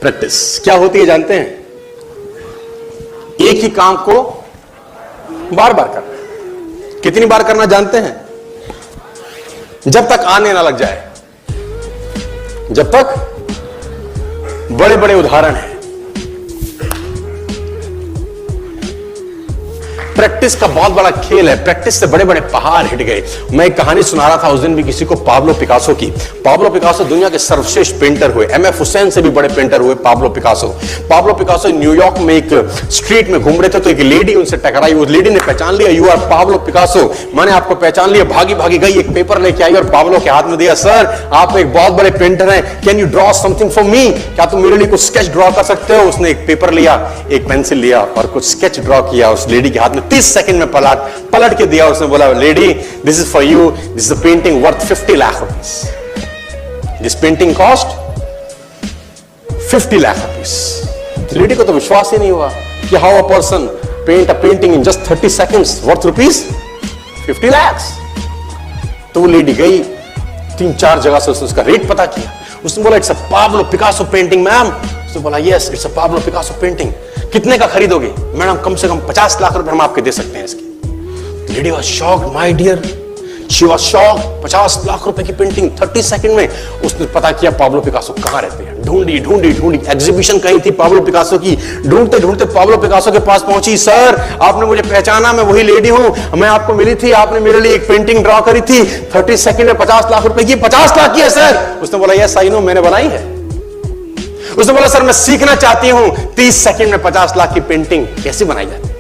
Practice क्या होती है जानते हैं? एक ही काम को बार बार करना। कितनी बार करना जानते हैं? जब तक आने ना लग जाए, जब तक। बड़े बड़े उदाहरण हैं। प्रैक्टिस का बहुत बड़ा खेल है। प्रैक्टिस से बड़े बड़े पहाड़ हिट गए। मैं एक कहानी सुना रहा था उस दिन भी किसी को, पाब्लो पिकासो की। पाब्लो पिकासो दुनिया के सर्वश्रेष्ठ पेंटर हुए। एमएफ हुसैन से भी बड़े पेंटर हुए Pablo Picasso. Pablo Picasso New York में एक स्ट्रीट में घूम रहे थे तो एक लेडी उनसे टकराई। उस लेडी ने पहचान लिया, यू आर पाब्लो पिकासो, मैंने आपको पहचान लिया। भागी भागी गई, एक पेपर लेके आई और पाब्लो के हाथ में दिया। सर आप एक बहुत बड़े पेंटर हैं, can you draw something for me? क्या तुम मेरे लिए कुछ स्केच ड्रॉ कर सकते हो? उसने एक पेपर लिया, एक पेंसिल लिया और कुछ स्केच ड्रॉ किया। उस लेडी के हाथ में 30 सेकंड में पलट के दिया। उसने बोला, lady this is for you, this is a painting worth 50 lakh rupees. This painting cost 50 lakh rupees. Lady को तो विश्वास ही नहीं हुआ कि how a person paint a painting in just 30 seconds worth rupees 50 lakh. तो वो लेडी गई, 3-4 जगह से उसका रेट पता किया। उसने बोला, it's a Pablo Picasso painting ma'am. उसने बोला, yes it's a Pablo Picasso painting. कितने का खरीदोगे? मैडम कम से कम 50 लाख रुपए हम आपके दे सकते हैं इसकी। Lady was shocked, my dear, she was shocked. 50 lakh रुपए की पेंटिंग 30 सेकंड में। उसने पता किया पाब्लो पिकासो कहां रहते हैं। ढूंढी ढूंढी ढूंढी, एग्जीबिशन कहीं थी पाब्लो पिकासो की। ढूंढते ढूंढते पाब्लो पिकासो के पास पहुंची। सर आपने मुझे पहचाना, मैं वही लेडी हूं, मैं आपको मिली थी, आपने मेरे लिए एक पेंटिंग ड्रॉ करी थी 30 सेकंड में 50 लाख रुपए की। 50 लाख की है सर? उसने बोला, यस आई नो, मैंने बनाई है। उसने बोला, सर मैं सीखना चाहती हूं 30 सेकंड में 50 लाख की पेंटिंग कैसे बनाई जाती है।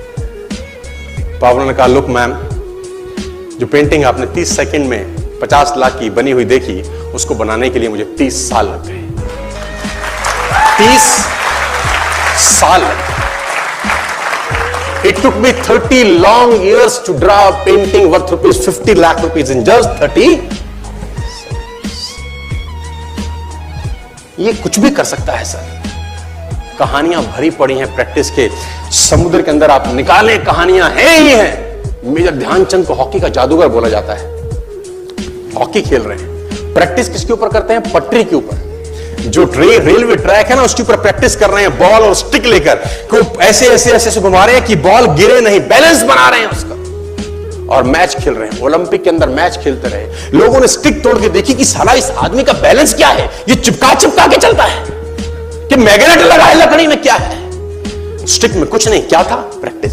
पाब्लो ने कहा, लुक मैम, जो पेंटिंग आपने 30 सेकंड में 50 लाख की बनी हुई देखी, उसको बनाने के लिए मुझे 30 साल लग गए। 30 साल लग गए। It took me 30 long years to draw a painting worth rupees 50 lakh rupees in just 30। ये कुछ भी कर सकता है सर। कहानियां भरी पड़ी हैं प्रैक्टिस के समुद्र के अंदर। आप निकाले, कहानियां हैं ही हैं। मेजर ध्यानचंद को हॉकी का जादूगर बोला जाता है। हॉकी खेल रहे हैं, प्रैक्टिस किसके ऊपर करते हैं? पटरी के ऊपर। जो रेलवे ट्रैक है ना, उसके ऊपर प्रैक्टिस कर रहे हैं। बॉल और स्टिक लेकर ऐसे ऐसे ऐसे घुमा रहे हैं कि बॉल गिरे नहीं, बैलेंस बना रहे हैं उसका। और मैच खेल रहे हैं। ओलंपिक के अंदर मैच खेलते रहे। लोगों ने स्टिक तोड़ के देखी कि साला इस आदमी का बैलेंस क्या है, ये चिपका चिपका के चलता है कि मैग्नेट लगा है लकड़ी में, क्या है? स्टिक में कुछ नहीं, क्या था? प्रैक्टिस।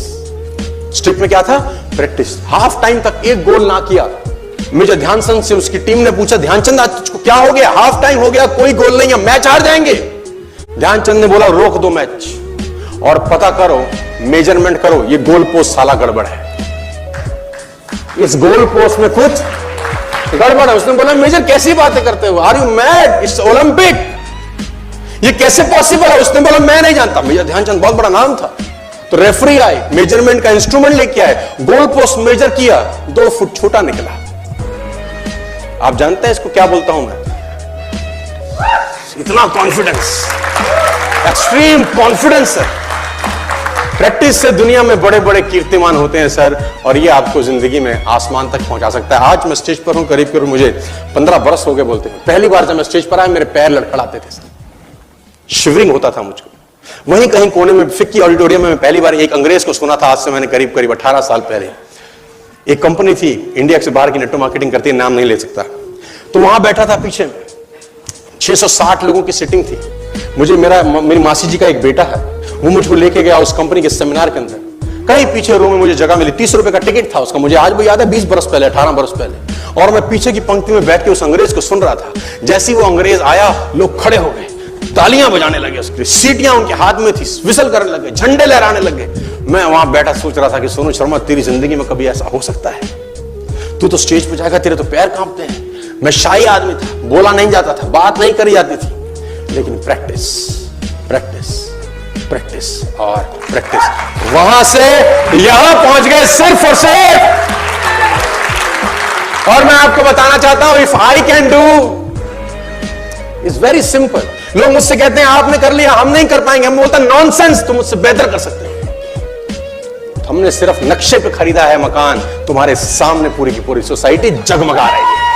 स्टिक में क्या था? प्रैक्टिस। हाफ टाइम तक एक गोल ना किया। मेजर ध्यानचंद से उसकी टीम ने पूछा, ध्यानचंद आज तुझको क्या हो गया? हाफ टाइम हो गया, कोई गोल नहीं है, मैच हार जाएंगे। ध्यानचंद ने बोला, रोक दो मैच और पता करो, मेजरमेंट करो, ये गोल पोस्ट साला गड़बड़ है, इस गोल पोस्ट में कुछ गड़बड़ है। उसने बोला, मेजर कैसी बातें करते हो? Are you mad? It's Olympic, ये कैसे पॉसिबल है? उसने बोला, मैं नहीं जानता। मेजर ध्यानचंद बहुत बड़ा नाम था। तो रेफरी आए, मेजरमेंट का इंस्ट्रूमेंट लेके आए, गोल पोस्ट मेजर किया, 2 फुट छोटा निकला। आप जानते हैं इसको क्या बोलता हूं मैं? इतना कॉन्फिडेंस, एक्सट्रीम कॉन्फिडेंस है। प्रैक्टिस से दुनिया में बड़े बड़े कीर्तिमान होते हैं सर, और ये आपको जिंदगी में आसमान तक पहुंचा सकता है। आज मैं स्टेज पर हूं, करीब करीब मुझे 15 बरस हो गए बोलते हैं। पहली बार जब मैं स्टेज पर आया, मेरे पैर लड़खड़ाते थे सर, शिवरिंग होता था मुझको। वहीं कहीं कोने में फिक्की ऑडिटोरियम में मैं पहली बार एक अंग्रेज को सुना था। आज से मैंने करीब करीब 18 साल पहले। एक कंपनी थी इंडिया से बाहर की, नेटवर्क मार्केटिंग करती है, नाम नहीं ले सकता। तो वहां बैठा था पीछे में, 660 लोगों की सिटिंग थी। मेरी मासी जी का एक बेटा है, वो मुझको लेके गया उस कंपनी के सेमिनार के अंदर। कहीं पीछे रो में मुझे जगह मिली, 30 रुपए का टिकट था उसका, मुझे आज भी याद है, 20 बरस पहले, 18 बरस पहले। और मैं पीछे की पंक्ति में बैठ के उस अंग्रेज को सुन रहा था। जैसे ही वो अंग्रेज आया, लोग खड़े हो गए, तालियां बजाने लगे, उसकी सीटियां उनके हाथ में थी, विसल करने लगे, झंडे लहराने लगे। मैं वहां बैठा सोच रहा था कि सोनू शर्मा, तेरी जिंदगी में कभी ऐसा हो सकता है? तू तो स्टेज पे जाएगा, तेरे तो पैर कांपते हैं। मैं शाही आदमी था, बोला नहीं जाता था, बात नहीं करी जाती थी, लेकिन प्रैक्टिस प्रैक्टिस प्रैक्टिस और प्रैक्टिस, वहां से यहां पहुंच गए सिर्फ और सिर्फ। और मैं आपको बताना चाहता हूं, if I can do, it's very simple. लोग मुझसे कहते हैं आपने कर लिया, हम नहीं कर पाएंगे। हम बोलते हैं नॉनसेंस, तुम मुझसे बेहतर कर सकते हो। हमने सिर्फ नक्शे पे खरीदा है मकान, तुम्हारे सामने पूरी की पूरी सोसाइटी जगमगा रही है।